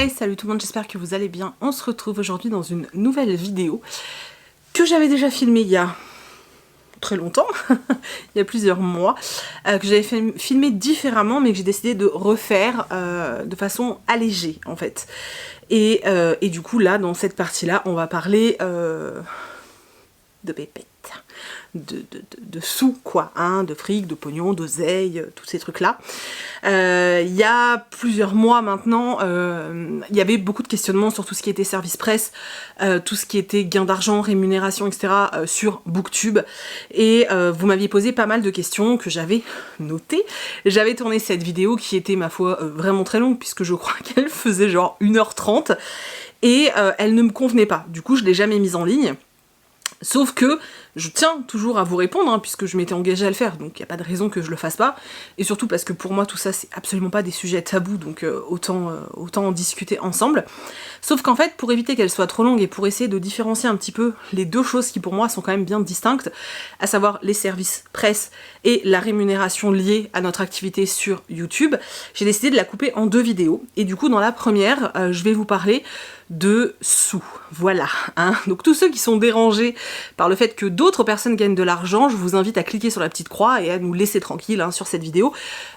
Hey, salut tout le monde, j'espère que vous allez bien. On se retrouve aujourd'hui dans une nouvelle vidéo que j'avais déjà filmée il y a très longtemps, il y a plusieurs mois, que j'avais filmé différemment mais que j'ai décidé de refaire de façon allégée en fait. Et du coup là, dans cette partie-là, on va parler de pépettes. De sous quoi, hein, de fric, de pognon, d'oseille, tous ces trucs là. Il y a plusieurs mois maintenant, il y avait beaucoup de questionnements sur tout ce qui était service presse, tout ce qui était gain d'argent, rémunération, etc. Sur Booktube, et vous m'aviez posé pas mal de questions que j'avais notées. J'avais tourné cette vidéo qui était ma foi vraiment très longue puisque je crois qu'elle faisait genre 1h30 et elle ne me convenait pas, du coup je l'ai jamais mise en ligne. Sauf que je tiens toujours à vous répondre, hein, puisque je m'étais engagée à le faire, donc il n'y a pas de raison que je le fasse pas. Et surtout parce que pour moi tout ça c'est absolument pas des sujets tabous, donc autant en discuter ensemble. Sauf qu'en fait, pour éviter qu'elle soit trop longue et pour essayer de différencier un petit peu les deux choses qui pour moi sont quand même bien distinctes, à savoir les services presse et la rémunération liée à notre activité sur YouTube, j'ai décidé de la couper en deux vidéos. Et du coup dans la première, je vais vous parler de sous, voilà, hein. Donc tous ceux qui sont dérangés par le fait que d'autres personnes gagnent de l'argent, je vous invite à cliquer sur la petite croix et à nous laisser tranquille, hein, sur cette vidéo,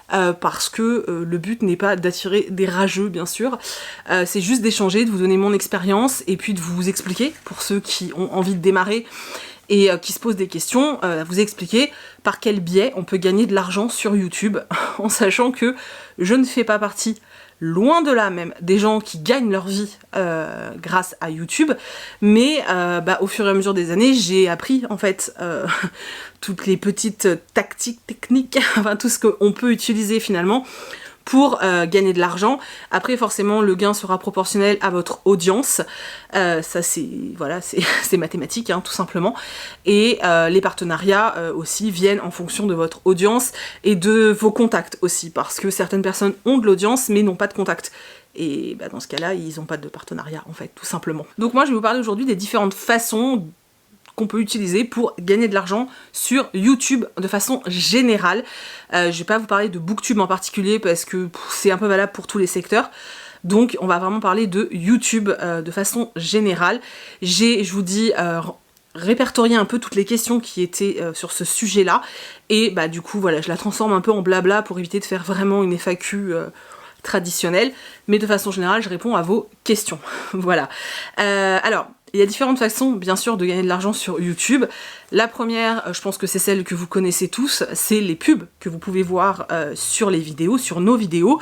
parce que le but n'est pas d'attirer des rageux bien sûr, c'est juste d'échanger, de vous donner mon expérience et puis de vous expliquer, pour ceux qui ont envie de démarrer et qui se posent des questions, vous expliquer par quel biais on peut gagner de l'argent sur YouTube, en sachant que je ne fais pas partie, loin de là même, des gens qui gagnent leur vie grâce à YouTube, mais au fur et à mesure des années, j'ai appris en fait toutes les petites tactiques, techniques, enfin tout ce qu'on peut utiliser finalement pour gagner de l'argent. Après forcément le gain sera proportionnel à votre audience, ça c'est voilà, c'est mathématique, hein, tout simplement, et les partenariats aussi viennent en fonction de votre audience et de vos contacts aussi, parce que certaines personnes ont de l'audience mais n'ont pas de contact. Et dans ce cas-là, ils n'ont pas de partenariat en fait, tout simplement. Donc moi je vais vous parler aujourd'hui des différentes façons qu'on peut utiliser pour gagner de l'argent sur YouTube de façon générale. Je vais pas vous parler de Booktube en particulier parce que c'est un peu valable pour tous les secteurs. Donc on va vraiment parler de YouTube de façon générale. Je vous dis, répertorié un peu toutes les questions qui étaient sur ce sujet-là. Et du coup voilà, je la transforme un peu en blabla pour éviter de faire vraiment une FAQ traditionnelle. Mais de façon générale, je réponds à vos questions. Voilà. Alors, il y a différentes façons, bien sûr, de gagner de l'argent sur YouTube. La première, je pense que c'est celle que vous connaissez tous, c'est les pubs que vous pouvez voir sur les vidéos, sur nos vidéos.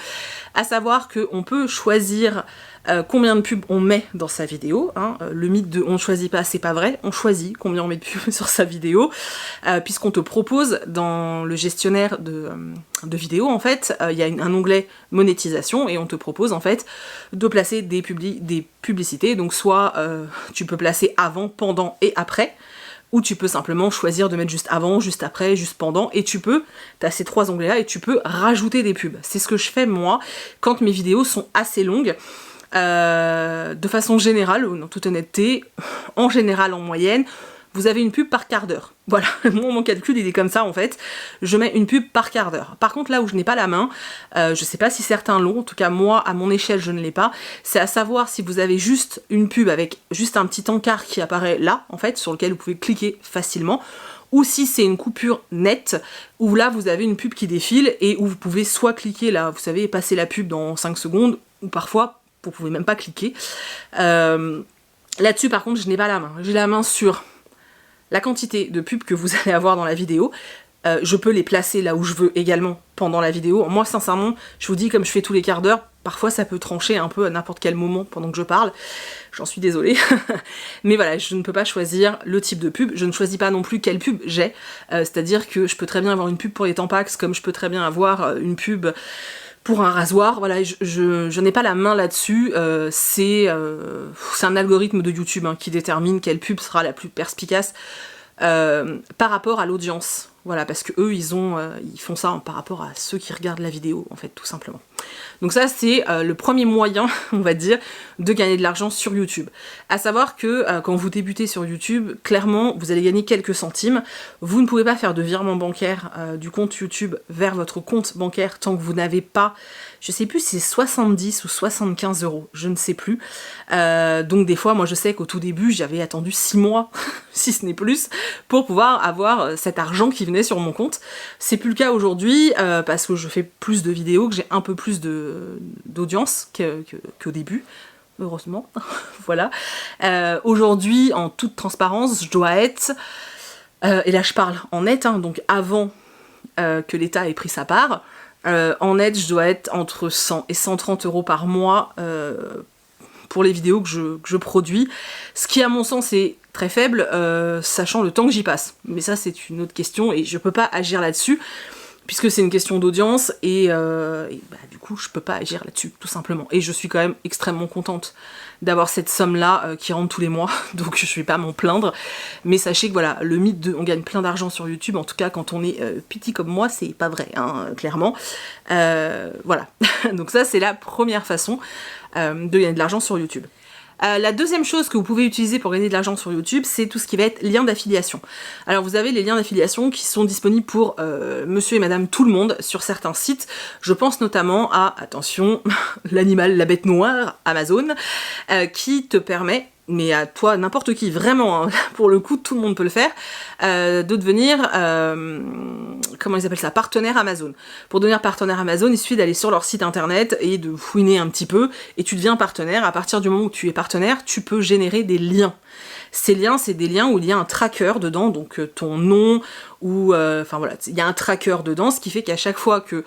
À savoir qu'on peut choisir combien de pubs on met dans sa vidéo, hein. Le mythe de on ne choisit pas, c'est pas vrai, on choisit combien on met de pubs sur sa vidéo, puisqu'on te propose dans le gestionnaire de vidéos, en fait, il y a un onglet monétisation et on te propose en fait de placer des publicités, donc soit tu peux placer avant, pendant et après, ou tu peux simplement choisir de mettre juste avant, juste après, juste pendant, et tu as ces trois onglets là et tu peux rajouter des pubs. C'est ce que je fais moi quand mes vidéos sont assez longues. De façon générale, en toute honnêteté, en général en moyenne, vous avez une pub par quart d'heure. Voilà, moi mon calcul il est comme ça en fait, je mets une pub par quart d'heure. Par contre là où je n'ai pas la main, je sais pas si certains l'ont, en tout cas moi à mon échelle je ne l'ai pas, c'est à savoir si vous avez juste une pub avec juste un petit encart qui apparaît là en fait, sur lequel vous pouvez cliquer facilement, ou si c'est une coupure nette, où là vous avez une pub qui défile et où vous pouvez soit cliquer là, vous savez, passer la pub dans 5 secondes, ou parfois vous pouvez même pas cliquer. Là-dessus par contre je n'ai pas la main, j'ai la main sur la quantité de pubs que vous allez avoir dans la vidéo. Je peux les placer là où je veux également pendant la vidéo. Moi sincèrement, je vous dis, comme je fais tous les quarts d'heure, parfois ça peut trancher un peu à n'importe quel moment pendant que je parle. J'en suis désolée. Mais voilà, je ne peux pas choisir le type de pub. Je ne choisis pas non plus quelle pub j'ai. C'est-à-dire que je peux très bien avoir une pub pour les Tampax, comme je peux très bien avoir une pub pour un rasoir. Voilà, je n'ai pas la main là-dessus, c'est un algorithme de YouTube, hein, qui détermine quelle pub sera la plus perspicace par rapport à l'audience Voilà, parce que eux, ils font ça par rapport à ceux qui regardent la vidéo, en fait, tout simplement. Donc ça, c'est le premier moyen, on va dire, de gagner de l'argent sur YouTube. À savoir que quand vous débutez sur YouTube, clairement, vous allez gagner quelques centimes. Vous ne pouvez pas faire de virement bancaire du compte YouTube vers votre compte bancaire tant que vous n'avez pas, je sais plus si c'est 70 ou 75 €, je ne sais plus. Donc des fois, moi je sais qu'au tout début, j'avais attendu 6 mois, si ce n'est plus, pour pouvoir avoir cet argent qui venait sur mon compte. C'est plus le aujourd'hui parce que je fais plus de vidéos, que j'ai un peu plus d'audience qu'au début, heureusement. Voilà. Aujourd'hui, en toute transparence, je dois être, et là je parle en net, hein, donc avant que l'État ait pris sa part, en net je dois être entre 100 et 130 € par mois pour les vidéos que je produis, ce qui à mon sens est très faible, sachant le temps que j'y passe. Mais ça c'est une autre question et je peux pas agir là-dessus, puisque c'est une question d'audience et du coup je peux pas agir là-dessus tout simplement. Et je suis quand même extrêmement contente d'avoir cette somme-là qui rentre tous les mois, donc je vais pas m'en plaindre. Mais sachez que voilà, le mythe de on gagne plein d'argent sur YouTube, en tout cas quand on est petit comme moi, c'est pas vrai, hein, clairement. Voilà, donc ça c'est la première façon de gagner de l'argent sur YouTube. La deuxième chose que vous pouvez utiliser pour gagner de l'argent sur YouTube, c'est tout ce qui va être lien d'affiliation. Alors vous avez les liens d'affiliation qui sont disponibles pour monsieur et madame tout le monde sur certains sites. Je pense notamment à, attention, l'animal, la bête noire, Amazon, qui te permet, mais à toi, n'importe qui, vraiment, hein, pour le coup, tout le monde peut le faire, de devenir, comment ils appellent ça, partenaire Amazon. Pour devenir partenaire Amazon, il suffit d'aller sur leur site internet et de fouiner un petit peu, et tu deviens partenaire. À partir du moment où tu es partenaire, tu peux générer des liens. Ces liens, c'est des liens où il y a un tracker dedans, donc ton nom, ou, enfin voilà, il y a un tracker dedans, ce qui fait qu'à chaque fois que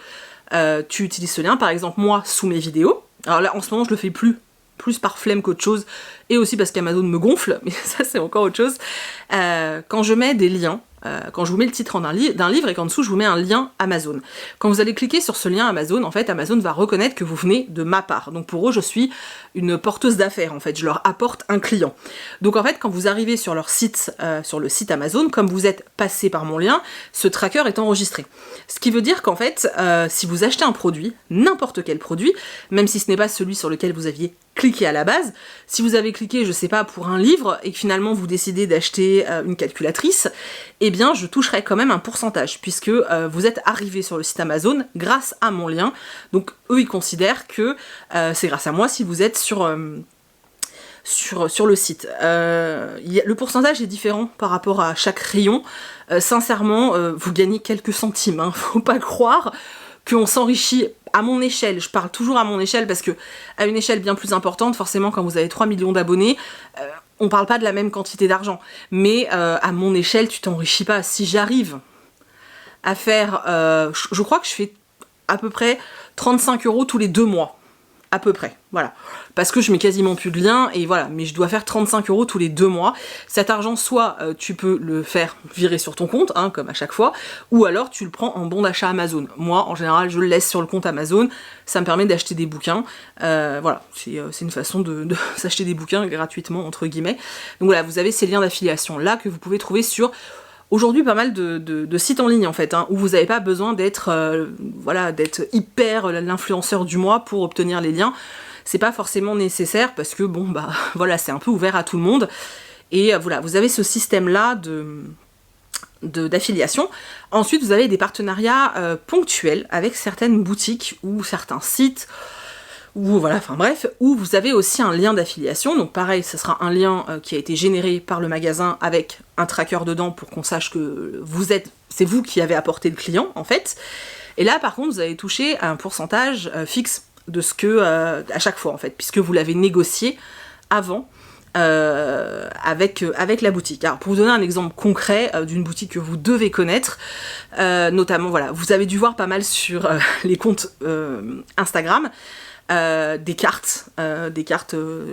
tu utilises ce lien, par exemple moi, sous mes vidéos, alors là, en ce moment, je le fais plus par flemme qu'autre chose, et aussi parce qu'Amazon me gonfle, mais ça c'est encore autre chose. Quand je mets des liens, quand je vous mets le titre d'un livre et qu'en dessous je vous mets un lien Amazon, quand vous allez cliquer sur ce lien Amazon, en fait Amazon va reconnaître que vous venez de ma part. Donc pour eux je suis une porteuse d'affaires, en fait, je leur apporte un client. Donc en fait quand vous arrivez sur leur site, sur le site Amazon, comme vous êtes passé par mon lien, ce tracker est enregistré. Ce qui veut dire qu'en fait, si vous achetez un produit, n'importe quel produit, même si ce n'est pas celui sur lequel vous aviez cliqué à la base, si vous avez cliqué, je sais pas, pour un livre, et que finalement vous décidez d'acheter une calculatrice, eh bien je toucherai quand même un pourcentage, puisque vous êtes arrivé sur le site Amazon grâce à mon lien, donc eux ils considèrent que c'est grâce à moi si vous êtes sur le site. Le pourcentage est différent par rapport à chaque rayon. Sincèrement, vous gagnez quelques centimes, hein. Faut pas croire qu'on s'enrichit à mon échelle. Je parle toujours à mon échelle parce que à une échelle bien plus importante, forcément quand vous avez 3 millions d'abonnés, on parle pas de la même quantité d'argent. Mais à mon échelle, tu t'enrichis pas. Si j'arrive à faire... je crois que je fais à peu près 35 € tous les 2 mois. À peu près, voilà. Parce que je mets quasiment plus de liens, et voilà. Mais je dois faire 35 € tous les 2 mois. Cet argent, soit tu peux le faire virer sur ton compte, hein, comme à chaque fois, ou alors tu le prends en bon d'achat Amazon. Moi, en général, je le laisse sur le compte Amazon. Ça me permet d'acheter des bouquins. Voilà, c'est une façon de s'acheter des bouquins gratuitement, entre guillemets. Donc voilà, vous avez ces liens d'affiliation là que vous pouvez trouver sur... Aujourd'hui, pas mal de sites en ligne, en fait, hein, où vous n'avez pas besoin d'être voilà, d'être hyper l'influenceur du mois pour obtenir les liens. C'est pas forcément nécessaire parce que, bon, bah, voilà, c'est un peu ouvert à tout le monde. Et voilà, vous avez ce système-là d'affiliation. Ensuite, vous avez des partenariats ponctuels avec certaines boutiques ou certains sites, ou voilà, enfin bref, où vous avez aussi un lien d'affiliation. Donc pareil, ce sera un lien qui a été généré par le magasin avec un tracker dedans pour qu'on sache que c'est vous qui avez apporté le client, en fait. Et là, par contre, vous allez toucher un pourcentage fixe de ce que, à chaque fois, en fait, puisque vous l'avez négocié avant avec la boutique. Alors, pour vous donner un exemple concret d'une boutique que vous devez connaître, notamment, voilà, vous avez dû voir pas mal sur les comptes Instagram, des cartes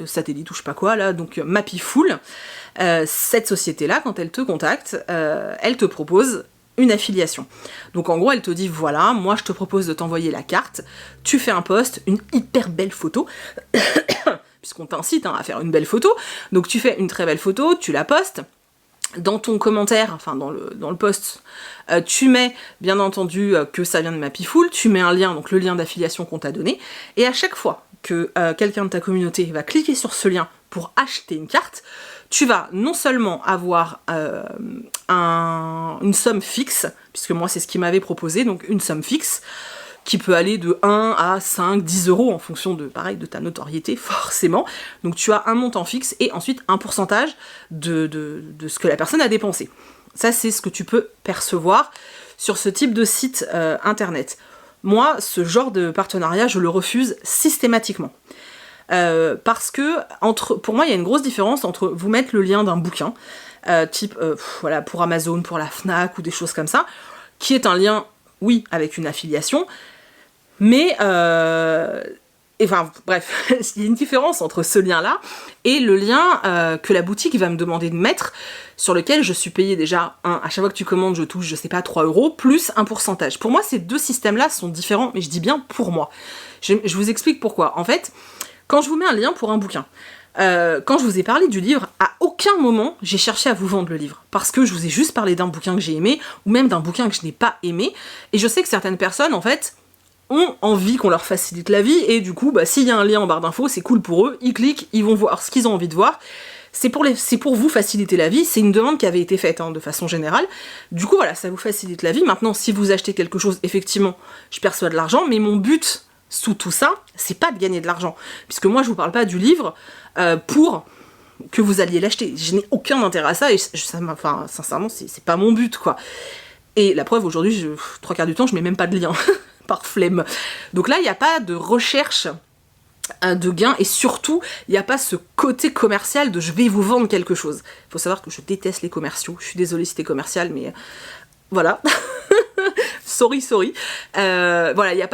satellites ou je sais pas quoi là, donc Mapiful, cette société là quand elle te contacte, elle te propose une affiliation. Donc en gros elle te dit voilà, moi je te propose de t'envoyer la carte, tu fais un post, une hyper belle photo puisqu'on t'incite à faire une belle photo, donc tu fais une très belle photo, tu la postes. dans ton commentaire, enfin dans le post, tu mets bien entendu que ça vient de Mapiful, tu mets un lien, donc le lien d'affiliation qu'on t'a donné, et à chaque fois que quelqu'un de ta communauté va cliquer sur ce lien pour acheter une carte, tu vas non seulement avoir une somme fixe, puisque moi c'est ce qu'il m'avait proposé, donc une somme fixe, qui peut aller de 1 à 5, 10 euros en fonction de, pareil, de ta notoriété, forcément. Donc tu as un montant fixe et ensuite un pourcentage de ce que la personne a dépensé. Ça, c'est ce que tu peux percevoir sur ce type de site internet. Moi, ce genre de partenariat, je le refuse systématiquement. Parce que, pour moi, il y a une grosse différence entre vous mettre le lien d'un bouquin, type, voilà, pour Amazon, pour la Fnac ou des choses comme ça, qui est un lien, oui, avec une affiliation, mais, enfin, bref, il y a une différence entre ce lien-là et le lien que la boutique va me demander de mettre, sur lequel je suis payée déjà, à chaque fois que tu commandes, je touche, je sais pas, 3 euros, plus un pourcentage. Pour moi, ces deux systèmes-là sont différents, mais je dis bien pour moi. Je vous explique pourquoi. En fait, quand je vous mets un lien pour un bouquin, quand je vous ai parlé du livre, à aucun moment j'ai cherché à vous vendre le livre, parce que je vous ai juste parlé d'un bouquin que j'ai aimé, ou même d'un bouquin que je n'ai pas aimé, et je sais que certaines personnes, en fait, ont envie qu'on leur facilite la vie, et du coup, bah, s'il y a un lien en barre d'infos, c'est cool pour eux, ils cliquent, ils vont voir ce qu'ils ont envie de voir, c'est pour vous faciliter la vie, c'est une demande qui avait été faite, hein, de façon générale, du coup voilà, ça vous facilite la vie. Maintenant, si vous achetez quelque chose, effectivement, je perçois de l'argent, mais mon but sous tout ça, c'est pas de gagner de l'argent, puisque moi je vous parle pas du livre pour que vous alliez l'acheter, je n'ai aucun intérêt à ça, et enfin, sincèrement, c'est pas mon but, quoi. Et la preuve, aujourd'hui, 3/4 du temps, je mets même pas de lien, par flemme. Donc là, il n'y a pas de recherche de gain, et surtout, il n'y a pas ce côté commercial de je vais vous vendre quelque chose. Il faut savoir que je déteste les commerciaux, je suis désolée si t'es commercial, mais voilà. sorry. Voilà, il n'y a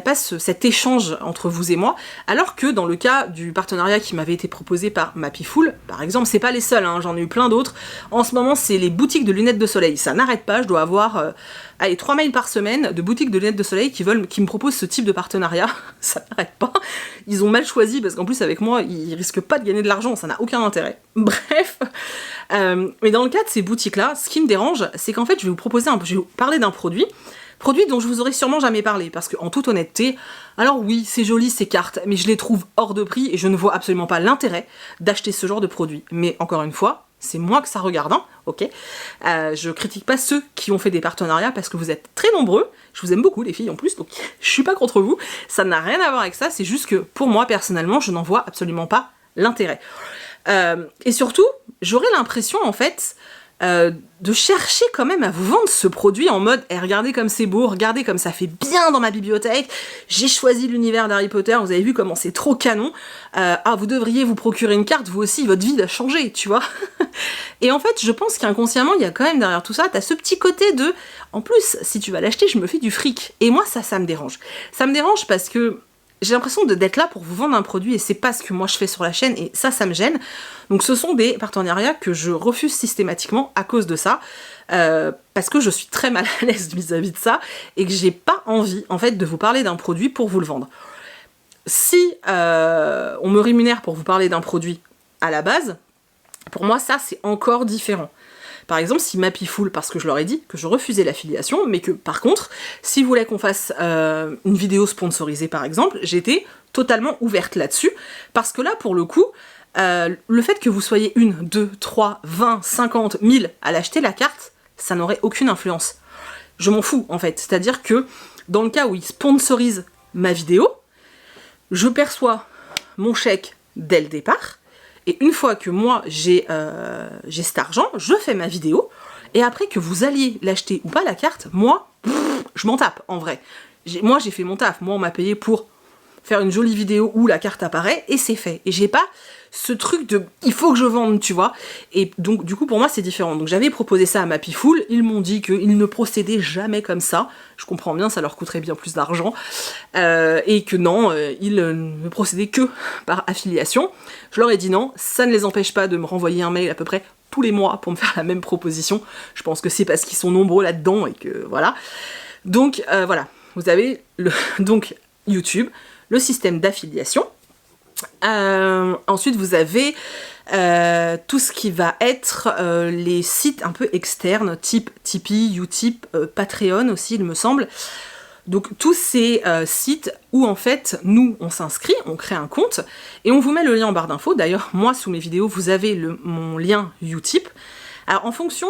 pas cet échange entre vous et moi, alors que dans le cas du partenariat qui m'avait été proposé par Mapiful, par exemple, c'est pas les seuls, hein, j'en ai eu plein d'autres. En ce moment, c'est les boutiques de lunettes de soleil, ça n'arrête pas, je dois avoir 3 mails par semaine de boutiques de lunettes de soleil qui me proposent ce type de partenariat, ça n'arrête pas. Ils ont mal choisi, parce qu'en plus avec moi, ils risquent pas de gagner de l'argent, ça n'a aucun intérêt. Bref, mais dans le cas de ces boutiques-là, ce qui me dérange, c'est qu'en fait, je vais vous parler d'un produit dont je vous aurais sûrement jamais parlé, parce qu'en toute honnêteté, alors oui, c'est joli ces cartes, mais je les trouve hors de prix, et je ne vois absolument pas l'intérêt d'acheter ce genre de produit. Mais encore une fois, c'est moi que ça regarde, hein, ok. Je critique pas ceux qui ont fait des partenariats, parce que vous êtes très nombreux, je vous aime beaucoup les filles en plus, donc je suis pas contre vous, ça n'a rien à voir avec ça, c'est juste que pour moi, personnellement, je n'en vois absolument pas l'intérêt. Et surtout, j'aurais l'impression, en fait, de chercher quand même à vous vendre ce produit en mode regardez comme c'est beau, regardez comme ça fait bien dans ma bibliothèque, j'ai choisi l'univers d'Harry Potter, vous avez vu comment c'est trop canon, vous devriez vous procurer une carte, vous aussi, votre vie va changer, tu vois. Et en fait, je pense qu'inconsciemment, il y a quand même derrière tout ça, t'as ce petit côté de, en plus, si tu vas l'acheter, je me fais du fric. Et moi, ça me dérange. Ça me dérange parce que j'ai l'impression d'être là pour vous vendre un produit, et c'est pas ce que moi je fais sur la chaîne, et ça me gêne. Donc ce sont des partenariats que je refuse systématiquement à cause de ça, parce que je suis très mal à l'aise vis-à-vis de ça, et que j'ai pas envie, en fait, de vous parler d'un produit pour vous le vendre. Si on me rémunère pour vous parler d'un produit à la base, pour moi ça c'est encore différent. Par exemple, si Mapiful, parce que je leur ai dit que je refusais l'affiliation, mais que par contre, s'ils voulaient qu'on fasse une vidéo sponsorisée par exemple, j'étais totalement ouverte là-dessus, parce que là, pour le coup, le fait que vous soyez 1, 2, 3, 20, 50, 1000 à l'acheter la carte, ça n'aurait aucune influence. Je m'en fous, en fait. C'est-à-dire que, dans le cas où ils sponsorisent ma vidéo, je perçois mon chèque dès le départ, et une fois que moi j'ai cet argent, je fais ma vidéo, et après que vous alliez l'acheter ou pas la carte, moi, je m'en tape en vrai. Moi j'ai fait mon taf, moi on m'a payé pour faire une jolie vidéo où la carte apparaît, et c'est fait. Et j'ai pas ce truc de il faut que je vende, tu vois. Et donc du coup pour moi c'est différent. Donc j'avais proposé ça à Mapiful, ils m'ont dit qu'ils ne procédaient jamais comme ça. Je comprends bien, ça leur coûterait bien plus d'argent. Et que non, ils ne procédaient que par affiliation. Je leur ai dit non, ça ne les empêche pas de me renvoyer un mail à peu près tous les mois pour me faire la même proposition. Je pense que c'est parce qu'ils sont nombreux là-dedans et que voilà. Donc voilà, vous avez donc YouTube, le système d'affiliation. Ensuite, vous avez tout ce qui va être les sites un peu externes, type Tipeee, Utip, Patreon aussi, il me semble. Donc tous ces sites où en fait, nous, on s'inscrit, on crée un compte, et on vous met le lien en barre d'infos. D'ailleurs, moi, sous mes vidéos, vous avez mon lien Utip. Alors, en fonction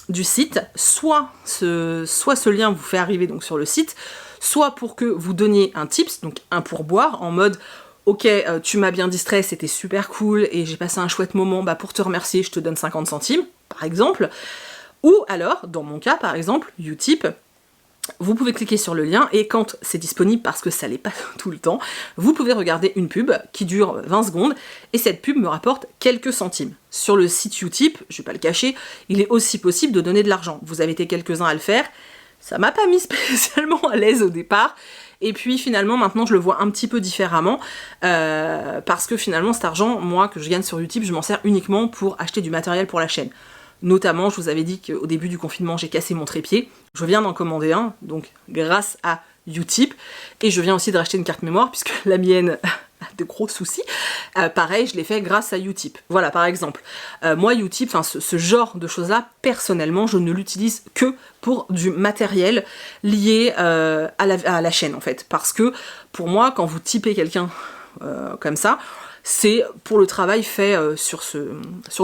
du site, soit ce lien vous fait arriver donc sur le site, soit pour que vous donniez un tips, donc un pourboire, en mode ok, tu m'as bien distrait, c'était super cool, et j'ai passé un chouette moment, bah pour te remercier, je te donne 50 centimes, par exemple. Ou alors, dans mon cas, par exemple, Utip, vous pouvez cliquer sur le lien, et quand c'est disponible, parce que ça l'est pas tout le temps, vous pouvez regarder une pub qui dure 20 secondes, et cette pub me rapporte quelques centimes. Sur le site Utip, je vais pas le cacher, il est aussi possible de donner de l'argent. Vous avez été quelques-uns à le faire, ça m'a pas mis spécialement à l'aise au départ, et puis finalement maintenant je le vois un petit peu différemment, parce que finalement cet argent, moi, que je gagne sur Utip, je m'en sers uniquement pour acheter du matériel pour la chaîne. Notamment, je vous avais dit qu'au début du confinement, j'ai cassé mon trépied. Je viens d'en commander un, donc grâce à Utip. Et je viens aussi de racheter une carte mémoire, puisque la mienne a de gros soucis. Pareil, je l'ai fait grâce à Utip. Voilà, par exemple. Moi, Utip, ce genre de choses-là, personnellement, je ne l'utilise que pour du matériel lié à la chaîne, en fait. Parce que, pour moi, quand vous typez quelqu'un comme ça, c'est pour le travail fait sur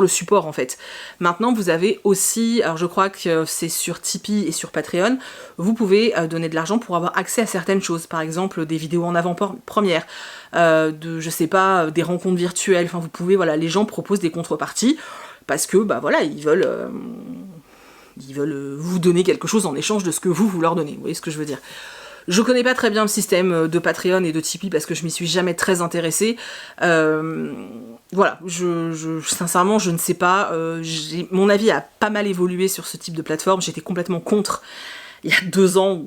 le support en fait. Maintenant vous avez aussi, alors je crois que c'est sur Tipeee et sur Patreon, vous pouvez donner de l'argent pour avoir accès à certaines choses, par exemple des vidéos en avant-première, je sais pas, des rencontres virtuelles, enfin vous pouvez, voilà, les gens proposent des contreparties, parce que bah voilà, ils veulent vous donner quelque chose en échange de ce que vous leur donnez, vous voyez ce que je veux dire. Je connais pas très bien le système de Patreon et de Tipeee parce que je m'y suis jamais très intéressée. Voilà, sincèrement, je ne sais pas. Mon avis a pas mal évolué sur ce type de plateforme. J'étais complètement contre. Il y a 2 ans,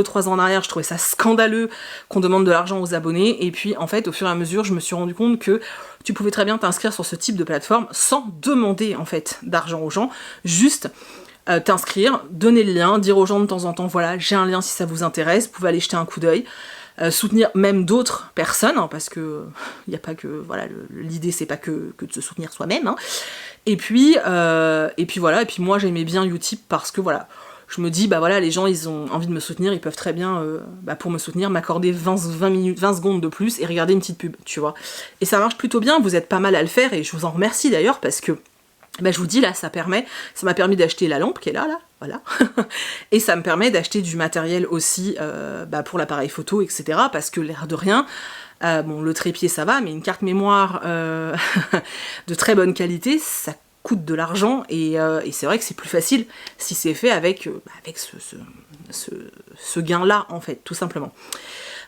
3 ans en arrière, je trouvais ça scandaleux qu'on demande de l'argent aux abonnés. Et puis, en fait, au fur et à mesure, je me suis rendu compte que tu pouvais très bien t'inscrire sur ce type de plateforme sans demander, en fait, d'argent aux gens. Juste t'inscrire, donner le lien, dire aux gens de temps en temps, voilà, j'ai un lien si ça vous intéresse, vous pouvez aller jeter un coup d'œil, soutenir même d'autres personnes, hein, parce que il n'y a pas que, voilà, l'idée c'est pas que de se soutenir soi-même, hein. Et puis voilà, et puis moi j'aimais bien Utip parce que voilà, je me dis, bah voilà, les gens ils ont envie de me soutenir, ils peuvent très bien, pour me soutenir, m'accorder 20 secondes de plus et regarder une petite pub, tu vois. Et ça marche plutôt bien, vous êtes pas mal à le faire, et je vous en remercie d'ailleurs, parce que bah, je vous dis là, ça m'a permis d'acheter la lampe qui est là, voilà. Et ça me permet d'acheter du matériel aussi pour l'appareil photo, etc. Parce que l'air de rien, bon, le trépied ça va, mais une carte mémoire de très bonne qualité, ça coûte de l'argent, et c'est vrai que c'est plus facile si c'est fait avec ce gain-là, en fait, tout simplement.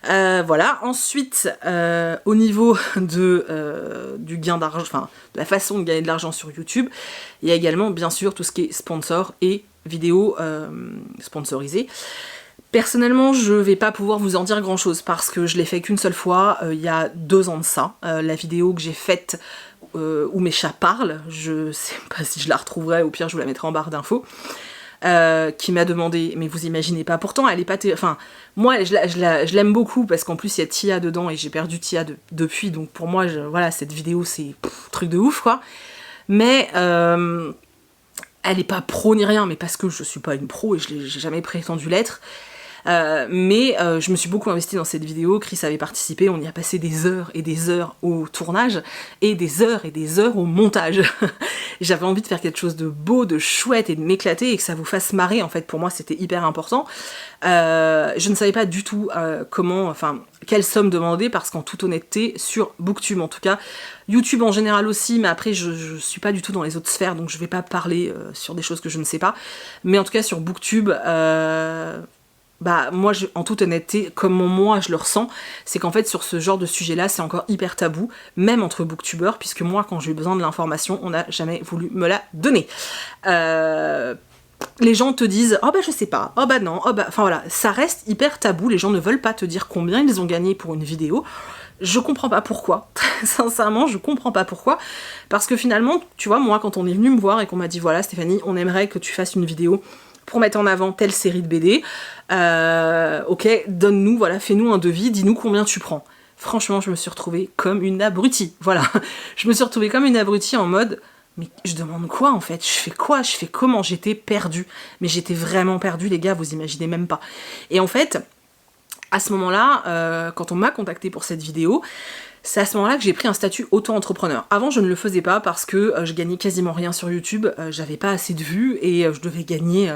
Voilà, ensuite, au niveau du gain d'argent, enfin, de la façon de gagner de l'argent sur YouTube, il y a également, bien sûr, tout ce qui est sponsor et vidéos sponsorisées. Personnellement, je vais pas pouvoir vous en dire grand chose parce que je l'ai fait qu'une seule fois, il y a 2 ans de ça. La vidéo que j'ai faite où mes chats parlent, je sais pas si je la retrouverai, au pire je vous la mettrai en barre d'infos. Qui m'a demandé, mais vous imaginez pas, pourtant elle est pas enfin moi je l'aime beaucoup parce qu'en plus il y a Tia dedans et j'ai perdu Tia depuis, donc pour moi voilà, cette vidéo c'est truc de ouf quoi, mais elle est pas pro ni rien, mais parce que je suis pas une pro et j'ai jamais prétendu l'être. Mais je me suis beaucoup investie dans cette vidéo, Chris avait participé, on y a passé des heures et des heures au tournage et des heures au montage. J'avais envie de faire quelque chose de beau, de chouette et de m'éclater et que ça vous fasse marrer, en fait pour moi c'était hyper important. Je ne savais pas du tout quelle somme demander, parce qu'en toute honnêteté, sur Booktube en tout cas, YouTube en général aussi, mais après je suis pas du tout dans les autres sphères, donc je vais pas parler sur des choses que je ne sais pas, mais en tout cas sur Booktube, moi, en toute honnêteté, comme moi je le ressens, c'est qu'en fait sur ce genre de sujet-là, c'est encore hyper tabou, même entre booktubeurs, puisque moi quand j'ai eu besoin de l'information, on n'a jamais voulu me la donner. Les gens te disent « Oh bah je sais pas, oh bah non, oh bah... » Enfin voilà, ça reste hyper tabou, les gens ne veulent pas te dire combien ils ont gagné pour une vidéo. Je comprends pas pourquoi, sincèrement je comprends pas pourquoi, parce que finalement, tu vois, moi quand on est venu me voir et qu'on m'a dit « Voilà Stéphanie, on aimerait que tu fasses une vidéo pour mettre en avant telle série de BD, ok, donne-nous, voilà, fais-nous un devis, dis-nous combien tu prends. » franchement, je me suis retrouvée comme une abrutie. Voilà, je me suis retrouvée comme une abrutie en mode, mais je demande quoi en fait? Je fais quoi? Je fais comment? J'étais perdue. Mais j'étais vraiment perdue, les gars, vous imaginez même pas. Et en fait, à ce moment-là, quand on m'a contacté pour cette vidéo, c'est à ce moment-là que j'ai pris un statut auto-entrepreneur. Avant, je ne le faisais pas parce que je gagnais quasiment rien sur YouTube, j'avais pas assez de vues et je devais gagner...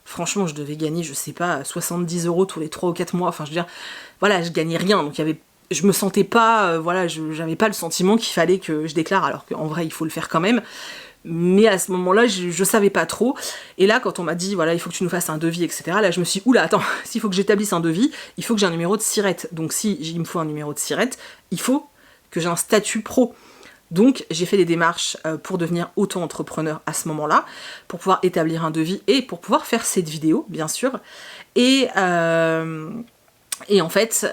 franchement, je devais gagner, je sais pas, 70 € tous les 3 ou 4 mois. Enfin, je veux dire, voilà, je gagnais rien. Donc, je me sentais pas, voilà, j'avais pas le sentiment qu'il fallait que je déclare, alors qu'en vrai, il faut le faire quand même. Mais à ce moment-là, je savais pas trop. Et là, quand on m'a dit, voilà, il faut que tu nous fasses un devis, etc., là, je me suis dit, oula, attends, s'il faut que j'établisse un devis, il faut que j'ai un numéro de SIRET. Donc, si il me faut un numéro de SIRET, il faut que j'ai un statut pro. Donc j'ai fait des démarches pour devenir auto-entrepreneur à ce moment-là, pour pouvoir établir un devis et pour pouvoir faire cette vidéo, bien sûr. Et en fait,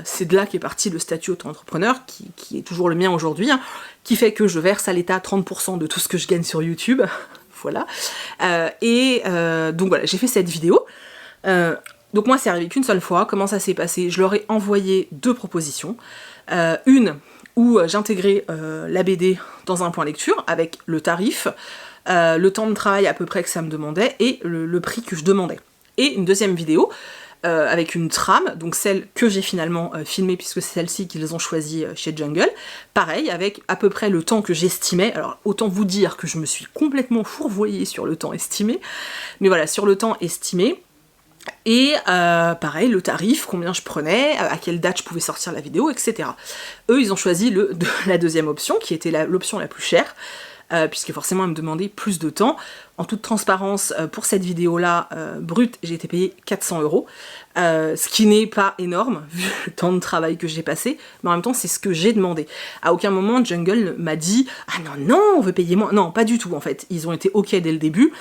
c'est de là qu'est parti le statut auto-entrepreneur, qui est toujours le mien aujourd'hui, hein, qui fait que je verse à l'État 30% de tout ce que je gagne sur YouTube. Voilà. Donc voilà, j'ai fait cette vidéo. Donc moi, c'est arrivé qu'une seule fois. Comment ça s'est passé? Je leur ai envoyé 2 propositions. Une où j'intégrais la BD dans un point lecture avec le tarif, le temps de travail à peu près que ça me demandait et le prix que je demandais. Et une deuxième vidéo avec une trame, donc celle que j'ai finalement filmée puisque c'est celle-ci qu'ils ont choisie chez Jungle, pareil, avec à peu près le temps que j'estimais. Alors autant vous dire que je me suis complètement fourvoyée sur le temps estimé, mais voilà, sur le temps estimé. Et pareil, le tarif, combien je prenais, à quelle date je pouvais sortir la vidéo, etc. Eux, ils ont choisi la deuxième option, qui était l'option la plus chère, puisque forcément, ils me demandaient plus de temps. En toute transparence, pour cette vidéo-là, brute, j'ai été payée 400 €, ce qui n'est pas énorme, vu le temps de travail que j'ai passé, mais en même temps, c'est ce que j'ai demandé. À aucun moment, Jungle m'a dit « Ah non, non, on veut payer moins ». Non, pas du tout, en fait. Ils ont été OK dès le début.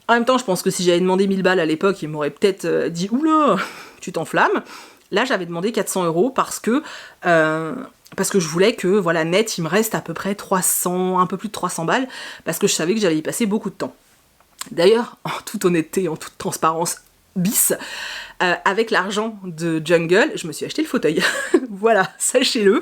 En même temps, je pense que si j'avais demandé 1000 balles à l'époque, ils m'auraient peut-être dit « Oula, tu t'enflammes ». Là, j'avais demandé 400 € parce que je voulais que, voilà, net, il me reste à peu près 300, un peu plus de 300 balles, parce que je savais que j'allais y passer beaucoup de temps. D'ailleurs, en toute honnêteté, en toute transparence bis, avec l'argent de Jungle, je me suis acheté le fauteuil. Voilà, sachez-le.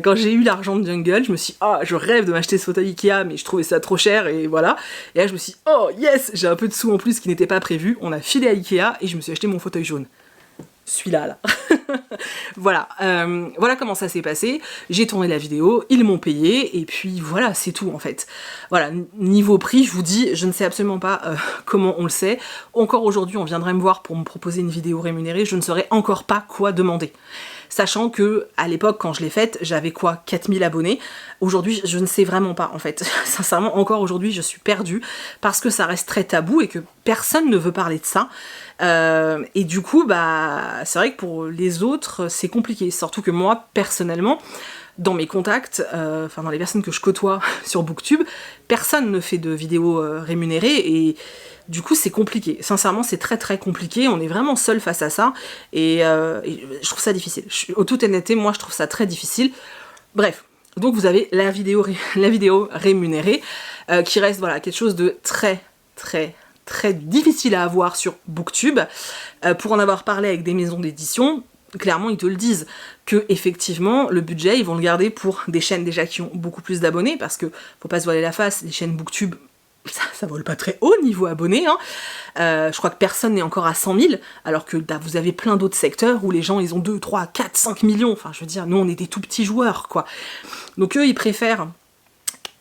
Quand j'ai eu l'argent de Jungle, je me suis dit, ah, je rêve de m'acheter ce fauteuil Ikea, mais je trouvais ça trop cher, et voilà. Et là, je me suis dit, oh yes, j'ai un peu de sous en plus qui n'était pas prévu. On a filé à Ikea, et je me suis acheté mon fauteuil jaune. Celui-là, là. Voilà, voilà comment ça s'est passé. J'ai tourné la vidéo, ils m'ont payé, et puis voilà, c'est tout en fait. Voilà, niveau prix, je vous dis, je ne sais absolument pas comment on le sait. Encore aujourd'hui, on viendrait me voir pour me proposer une vidéo rémunérée, je ne saurais encore pas quoi demander. Sachant que, à l'époque, quand je l'ai faite, j'avais quoi, 4000 abonnés. Aujourd'hui, je ne sais vraiment pas, en fait. Sincèrement, encore aujourd'hui, je suis perdue, parce que ça reste très tabou, et que personne ne veut parler de ça. Et du coup, bah, c'est vrai que pour les autres, c'est compliqué. Surtout que moi, personnellement, dans mes contacts, enfin dans les personnes que je côtoie sur Booktube, personne ne fait de vidéos rémunérées, et du coup c'est compliqué. Sincèrement, c'est très très compliqué, on est vraiment seul face à ça, et je trouve ça difficile. En toute honnêteté, moi je trouve ça très difficile. Bref, donc vous avez la vidéo rémunérée, qui reste, voilà, quelque chose de très difficile à avoir sur Booktube. Pour en avoir parlé avec des maisons d'édition, clairement ils te le disent, que effectivement le budget ils vont le garder pour des chaînes déjà qui ont beaucoup plus d'abonnés, parce que faut pas se voiler la face, les chaînes Booktube ça vole pas très haut niveau abonnés, hein. Je crois que personne n'est encore à 100 000, alors que bah, vous avez plein d'autres secteurs où les gens ils ont 2, 3, 4, 5 millions, enfin je veux dire, nous on est des tout petits joueurs quoi. Donc eux ils préfèrent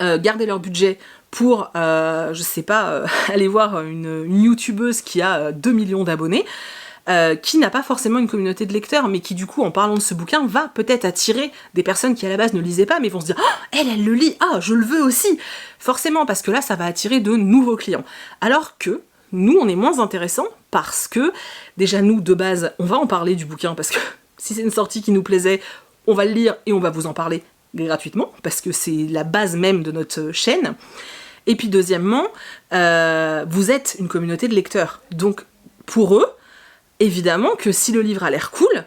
garder leur budget pour, je sais pas, aller voir une youtubeuse qui a 2 millions d'abonnés, qui n'a pas forcément une communauté de lecteurs, mais qui du coup, en parlant de ce bouquin, va peut-être attirer des personnes qui à la base ne lisaient pas, mais vont se dire « Oh, elle le lit, ah, je le veux aussi !» Forcément, parce que là, ça va attirer de nouveaux clients. Alors que nous, on est moins intéressants, parce que, déjà nous, de base, on va en parler du bouquin, parce que si c'est une sortie qui nous plaisait, on va le lire et on va vous en parler gratuitement, parce que c'est la base même de notre chaîne. Et puis deuxièmement, vous êtes une communauté de lecteurs. Donc pour eux, évidemment que si le livre a l'air cool,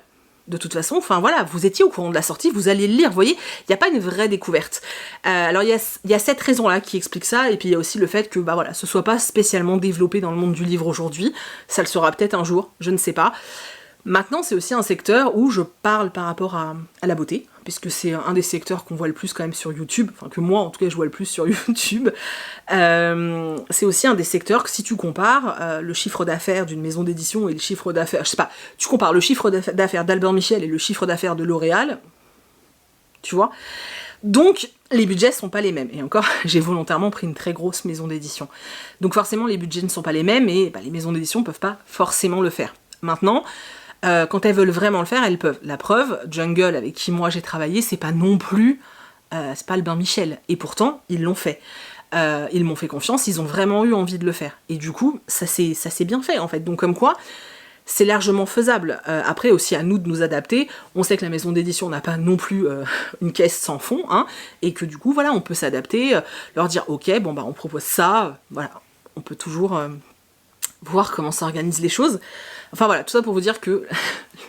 de toute façon, enfin voilà, vous étiez au courant de la sortie, vous allez le lire, vous voyez, il n'y a pas une vraie découverte. Alors il y a cette raison-là qui explique ça, et puis il y a aussi le fait que, bah voilà, ce soit pas spécialement développé dans le monde du livre aujourd'hui, ça le sera peut-être un jour, je ne sais pas. Maintenant, c'est aussi un secteur où je parle par rapport à la beauté, puisque c'est un des secteurs qu'on voit le plus quand même sur YouTube, enfin que moi en tout cas je vois le plus sur YouTube. C'est aussi un des secteurs que si tu compares le chiffre d'affaires d'une maison d'édition et le chiffre d'affaires, je sais pas, tu compares le chiffre d'affaires d'Albert Michel et le chiffre d'affaires de L'Oréal, tu vois. Donc les budgets sont pas les mêmes, et encore j'ai volontairement pris une très grosse maison d'édition. Donc forcément les budgets ne sont pas les mêmes, et les maisons d'édition peuvent pas forcément le faire. Maintenant, quand elles veulent vraiment le faire, elles peuvent. La preuve, Jungle, avec qui moi j'ai travaillé, c'est pas non plus, c'est pas Albin Michel. Et pourtant, ils l'ont fait. Ils m'ont fait confiance, ils ont vraiment eu envie de le faire. Et du coup, ça s'est bien fait en fait. Donc comme quoi, c'est largement faisable. Après aussi à nous de nous adapter. On sait que la maison d'édition n'a pas non plus une caisse sans fond, hein, et que du coup, voilà, on peut s'adapter, leur dire ok, bon bah on propose ça, voilà. On peut toujours voir comment s'organisent les choses. Enfin voilà, tout ça pour vous dire que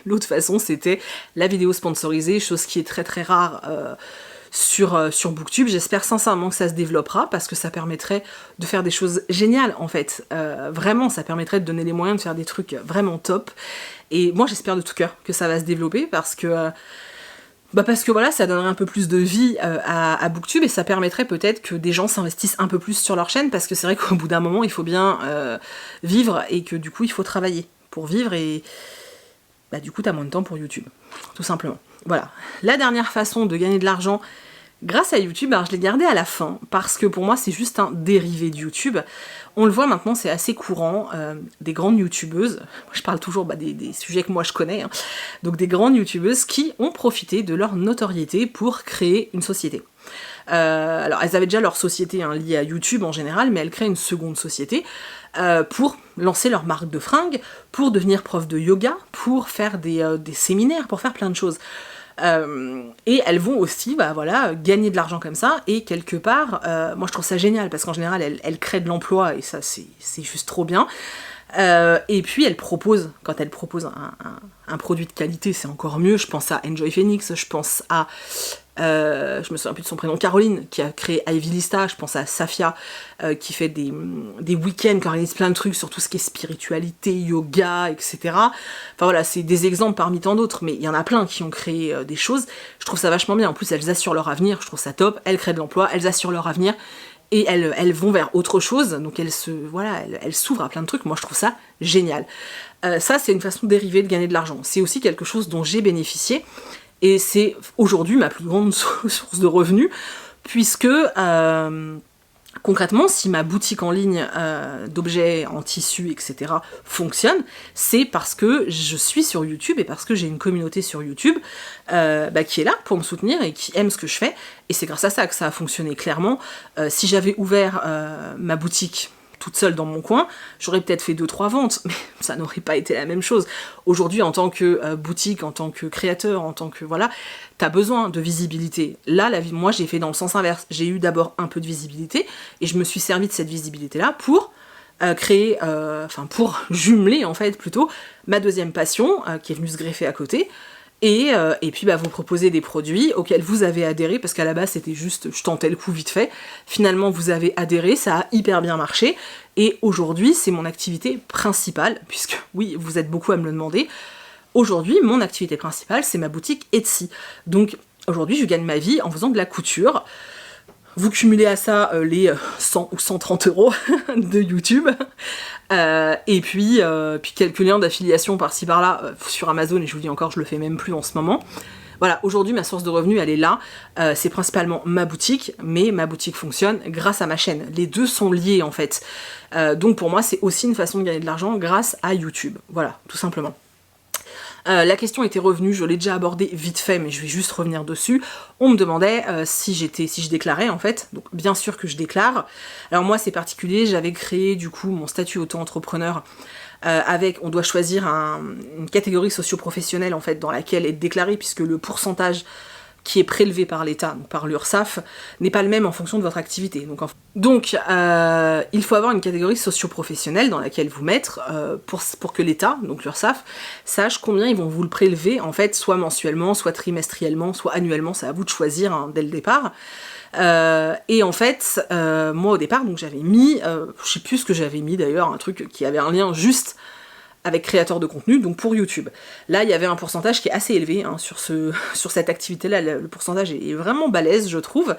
l'autre façon c'était la vidéo sponsorisée, chose qui est très très rare sur Booktube. J'espère sincèrement que ça se développera parce que ça permettrait de faire des choses géniales en fait. Vraiment, ça permettrait de donner les moyens de faire des trucs vraiment top. Et moi j'espère de tout cœur que ça va se développer parce que voilà, ça donnerait un peu plus de vie à Booktube et ça permettrait peut-être que des gens s'investissent un peu plus sur leur chaîne parce que c'est vrai qu'au bout d'un moment il faut bien vivre et que du coup il faut travailler pour vivre et du coup t'as moins de temps pour YouTube, tout simplement. Voilà, la dernière façon de gagner de l'argent grâce à YouTube, alors je l'ai gardé à la fin, parce que pour moi c'est juste un dérivé de YouTube. On le voit maintenant, c'est assez courant, des grandes youtubeuses, je parle toujours des sujets que moi je connais, hein, donc des grandes youtubeuses qui ont profité de leur notoriété pour créer une société. Alors elles avaient déjà leur société liée à YouTube en général, mais elles créent une seconde société pour lancer leur marque de fringues, pour devenir prof de yoga, pour faire des séminaires, pour faire plein de choses. Et elles vont aussi gagner de l'argent comme ça, et quelque part, moi je trouve ça génial, parce qu'en général elles créent de l'emploi, et ça c'est juste trop bien. Et puis elles proposent, quand elles proposent un produit de qualité, c'est encore mieux. Je pense à Enjoy Phoenix, je pense à je me souviens plus de son prénom, Caroline, qui a créé Ivy Lista, je pense à Safia, qui fait des week-ends, qui organise plein de trucs sur tout ce qui est spiritualité, yoga, etc. Enfin voilà, c'est des exemples parmi tant d'autres, mais il y en a plein qui ont créé des choses. Je trouve ça vachement bien, en plus elles assurent leur avenir, je trouve ça top, elles créent de l'emploi, elles assurent leur avenir, et elles vont vers autre chose, donc elles s'ouvrent à plein de trucs, moi je trouve ça génial. Ça c'est une façon dérivée de gagner de l'argent, c'est aussi quelque chose dont j'ai bénéficié, et c'est aujourd'hui ma plus grande source de revenus, puisque concrètement, si ma boutique en ligne d'objets en tissu, etc. fonctionne, c'est parce que je suis sur YouTube et parce que j'ai une communauté sur YouTube qui est là pour me soutenir et qui aime ce que je fais. Et c'est grâce à ça que ça a fonctionné clairement. Si j'avais ouvert ma boutique toute seule dans mon coin, j'aurais peut-être fait 2-3 ventes, mais ça n'aurait pas été la même chose. Aujourd'hui, en tant que boutique, en tant que créateur, en tant que voilà, t'as besoin de visibilité. Là, moi j'ai fait dans le sens inverse. J'ai eu d'abord un peu de visibilité, et je me suis servi de cette visibilité-là pour pour jumeler en fait plutôt ma deuxième passion, qui est venue se greffer à côté, et puis vous proposez des produits auxquels vous avez adhéré, parce qu'à la base c'était juste je tentais le coup vite fait, finalement vous avez adhéré, ça a hyper bien marché, et aujourd'hui c'est mon activité principale, puisque oui, vous êtes beaucoup à me le demander, aujourd'hui mon activité principale c'est ma boutique Etsy, donc aujourd'hui je gagne ma vie en faisant de la couture. Vous cumulez à ça les 100 ou 130 euros de YouTube, et puis quelques liens d'affiliation par-ci par-là sur Amazon, et je vous dis encore, je le fais même plus en ce moment. Voilà, aujourd'hui ma source de revenus elle est là, c'est principalement ma boutique, mais ma boutique fonctionne grâce à ma chaîne. Les deux sont liés en fait. Donc pour moi c'est aussi une façon de gagner de l'argent grâce à YouTube. Voilà, tout simplement. La question était revenue, je l'ai déjà abordée vite fait, mais je vais juste revenir dessus. On me demandait si je déclarais en fait, donc bien sûr que je déclare. Alors moi c'est particulier, j'avais créé du coup mon statut auto-entrepreneur on doit choisir une catégorie socio-professionnelle en fait dans laquelle être déclaré, puisque le pourcentage qui est prélevé par l'État, par l'URSSAF, n'est pas le même en fonction de votre activité. Donc il faut avoir une catégorie socio-professionnelle dans laquelle vous mettre pour que l'État, donc l'URSSAF, sache combien ils vont vous le prélever, en fait, soit mensuellement, soit trimestriellement, soit annuellement, c'est à vous de choisir dès le départ. Et en fait, moi au départ, donc j'avais mis, je sais plus ce que j'avais mis d'ailleurs, un truc qui avait un lien juste avec créateur de contenu, donc pour YouTube. Là, il y avait un pourcentage qui est assez élevé hein, sur cette activité-là, le pourcentage est vraiment balèze, je trouve.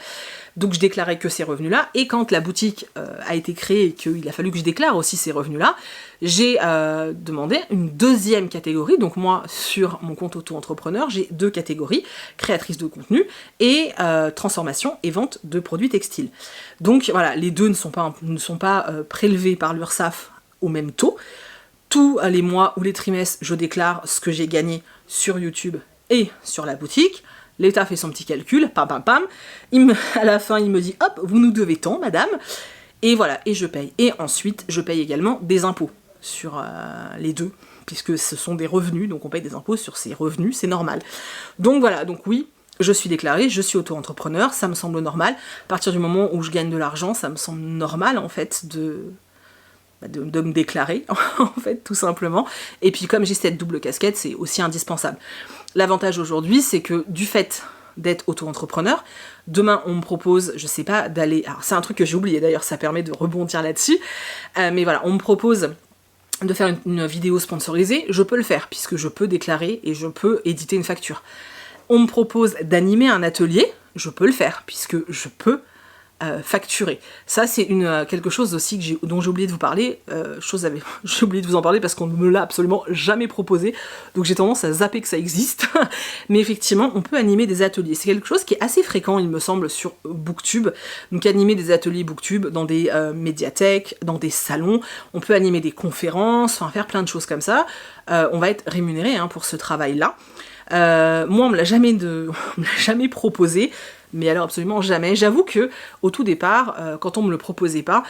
Donc je déclarais que ces revenus-là, et quand la boutique a été créée et qu'il a fallu que je déclare aussi ces revenus-là, j'ai demandé une deuxième catégorie. Donc moi, sur mon compte auto-entrepreneur, j'ai 2 catégories, créatrice de contenu et transformation et vente de produits textiles. Donc voilà, les deux ne sont pas prélevés par l'URSSAF au même taux. Tous les mois ou les trimestres, je déclare ce que j'ai gagné sur YouTube et sur la boutique. L'État fait son petit calcul, pam pam pam, à la fin il me dit hop, vous nous devez tant madame, et voilà, et je paye. Et ensuite je paye également des impôts sur les deux, puisque ce sont des revenus, donc on paye des impôts sur ces revenus, c'est normal. Donc voilà, donc oui, je suis déclarée, je suis auto-entrepreneur, ça me semble normal. À partir du moment où je gagne de l'argent, ça me semble normal en fait de me déclarer, en fait, tout simplement. Et puis comme j'ai cette double casquette, c'est aussi indispensable. L'avantage aujourd'hui, c'est que du fait d'être auto-entrepreneur, demain on me propose, je sais pas, d'aller... Alors c'est un truc que j'ai oublié d'ailleurs, ça permet de rebondir là-dessus, mais voilà, on me propose de faire une vidéo sponsorisée, je peux le faire, puisque je peux déclarer et je peux éditer une facture. On me propose d'animer un atelier, je peux le faire, puisque je peux facturer. Ça c'est quelque chose aussi dont j'ai oublié de vous parler, j'ai oublié de vous en parler parce qu'on ne me l'a absolument jamais proposé, donc j'ai tendance à zapper que ça existe, mais effectivement on peut animer des ateliers, c'est quelque chose qui est assez fréquent il me semble sur Booktube, donc animer des ateliers Booktube dans des médiathèques, dans des salons, on peut animer des conférences, enfin faire plein de choses comme ça, on va être rémunéré hein, pour ce travail-là. Moi on me l'a jamais proposé, mais alors absolument jamais. J'avoue que au tout départ, quand on me le proposait pas,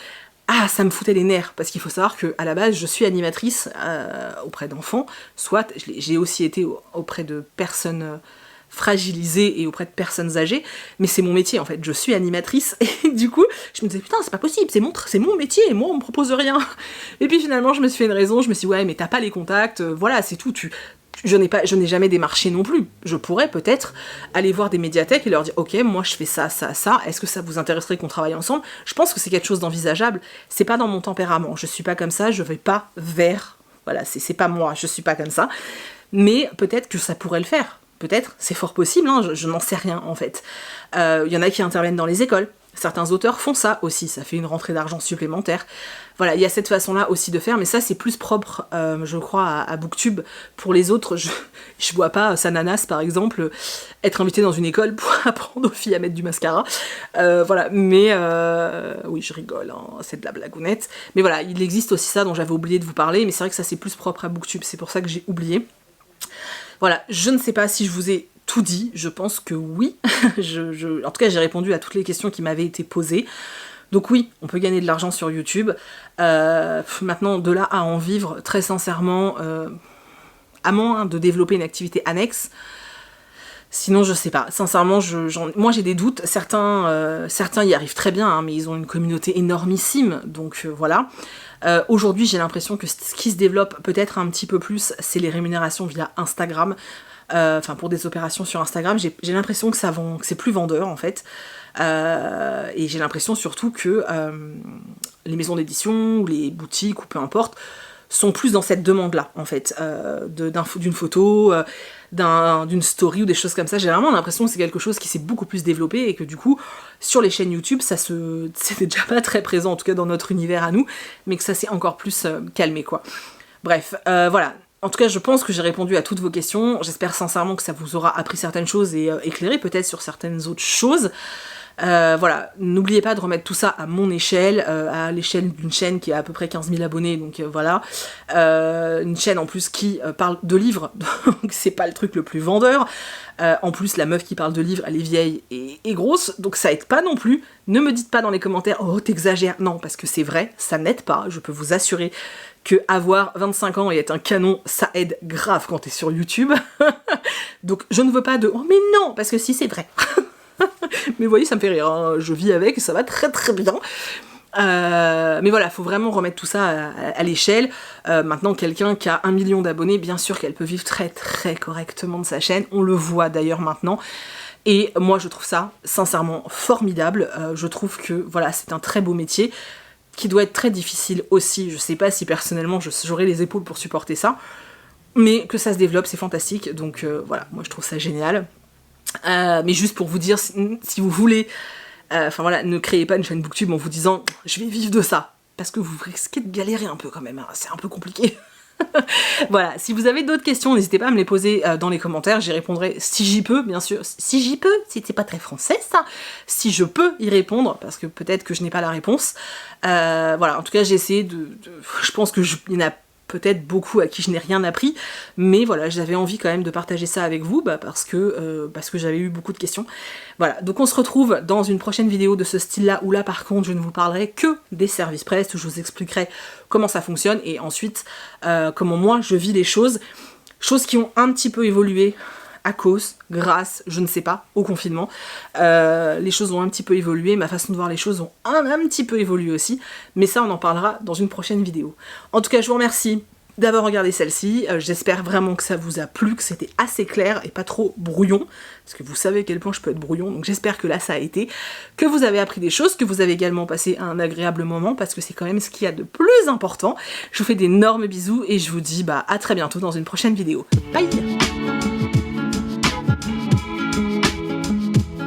ça me foutait les nerfs, parce qu'il faut savoir que à la base je suis animatrice auprès d'enfants, soit j'ai aussi été auprès de personnes fragilisées et auprès de personnes âgées, mais c'est mon métier en fait, je suis animatrice, et du coup je me disais putain c'est pas possible, c'est mon métier, et moi on me propose rien. Et puis finalement je me suis fait une raison, je me suis dit ouais mais t'as pas les contacts, voilà c'est tout, je n'ai jamais démarché non plus. Je pourrais peut-être aller voir des médiathèques et leur dire ok moi je fais ça, est-ce que ça vous intéresserait qu'on travaille ensemble? Je pense que c'est quelque chose d'envisageable, c'est pas dans mon tempérament, je suis pas comme ça, je vais pas vers, voilà c'est pas moi, je suis pas comme ça, mais peut-être que ça pourrait le faire, peut-être, c'est fort possible, hein, je n'en sais rien en fait. Y en a qui interviennent dans les écoles, certains auteurs font ça aussi, ça fait une rentrée d'argent supplémentaire. Voilà, il y a cette façon-là aussi de faire, mais ça c'est plus propre, je crois, à Booktube. Pour les autres, je vois pas Sananas, par exemple, être invité dans une école pour apprendre aux filles à mettre du mascara. Voilà, mais... oui, je rigole, hein, c'est de la blagounette. Mais voilà, il existe aussi ça dont j'avais oublié de vous parler, mais c'est vrai que ça c'est plus propre à Booktube, c'est pour ça que j'ai oublié. Voilà, je ne sais pas si je vous ai tout dit, je pense que oui. En tout cas, j'ai répondu à toutes les questions qui m'avaient été posées. Donc oui, on peut gagner de l'argent sur YouTube. Maintenant, de là à en vivre, très sincèrement, à moins de développer une activité annexe, sinon je sais pas. Sincèrement, moi j'ai des doutes. Certains y arrivent très bien, hein, mais ils ont une communauté énormissime, donc voilà. Aujourd'hui, j'ai l'impression que ce qui se développe peut-être un petit peu plus, c'est les rémunérations via Instagram. Enfin, pour des opérations sur Instagram, j'ai l'impression que c'est plus vendeur en fait. Et j'ai l'impression surtout que les maisons d'édition ou les boutiques ou peu importe sont plus dans cette demande-là en fait, d'une photo, d'une story ou des choses comme ça. J'ai vraiment l'impression que c'est quelque chose qui s'est beaucoup plus développé et que du coup sur les chaînes YouTube c'était déjà pas très présent en tout cas dans notre univers à nous, mais que ça s'est encore plus calmé quoi. Bref, voilà. En tout cas, je pense que j'ai répondu à toutes vos questions. J'espère sincèrement que ça vous aura appris certaines choses et éclairé peut-être sur certaines autres choses. Voilà, n'oubliez pas de remettre tout ça à mon échelle, à l'échelle d'une chaîne qui a à peu près 15 000 abonnés, donc voilà. Une chaîne en plus qui parle de livres, donc c'est pas le truc le plus vendeur. En plus, la meuf qui parle de livres, elle est vieille et grosse, donc ça aide pas non plus. Ne me dites pas dans les commentaires « Oh, t'exagères !» Non, parce que c'est vrai, ça n'aide pas, je peux vous assurer que avoir 25 ans et être un canon, ça aide grave quand t'es sur YouTube. Donc je ne veux pas de « Oh mais non !» parce que si, c'est vrai. Mais vous voyez, ça me fait rire, hein. Je vis avec, ça va très très bien. Mais voilà, faut vraiment remettre tout ça à l'échelle. Maintenant, quelqu'un qui a 1 million d'abonnés, bien sûr qu'elle peut vivre très très correctement de sa chaîne. On le voit d'ailleurs maintenant. Et moi, je trouve ça sincèrement formidable. Je trouve que voilà, c'est un très beau métier. qui doit être très difficile aussi. Je sais pas si personnellement j'aurais les épaules pour supporter ça, mais que ça se développe, c'est fantastique, donc voilà, moi je trouve ça génial. Mais juste pour vous dire, si vous voulez, enfin voilà, ne créez pas une chaîne booktube en vous disant « je vais vivre de ça », parce que vous risquez de galérer un peu quand même, hein, c'est un peu compliqué. Voilà, si vous avez d'autres questions, n'hésitez pas à me les poser dans les commentaires, j'y répondrai si j'y peux, bien sûr. Si j'y peux, c'est pas très français ça, si je peux y répondre, parce que peut-être que je n'ai pas la réponse. Voilà, en tout cas j'ai essayé je pense que il y en a peut-être beaucoup à qui je n'ai rien appris, mais voilà, j'avais envie quand même de partager ça avec vous, parce que j'avais eu beaucoup de questions. Voilà, donc on se retrouve dans une prochaine vidéo de ce style-là, où là par contre je ne vous parlerai que des services presse, où je vous expliquerai comment ça fonctionne, et ensuite comment moi je vis les choses qui ont un petit peu évolué à cause, grâce, je ne sais pas, au confinement. Les choses ont un petit peu évolué, ma façon de voir les choses ont un petit peu évolué aussi, mais ça on en parlera dans une prochaine vidéo. En tout cas, je vous remercie d'avoir regardé celle-ci, j'espère vraiment que ça vous a plu, que c'était assez clair et pas trop brouillon, parce que vous savez à quel point je peux être brouillon, donc j'espère que là ça a été, que vous avez appris des choses, que vous avez également passé un agréable moment, parce que c'est quand même ce qu'il y a de plus important. Je vous fais d'énormes bisous et je vous dis à très bientôt dans une prochaine vidéo. Bye!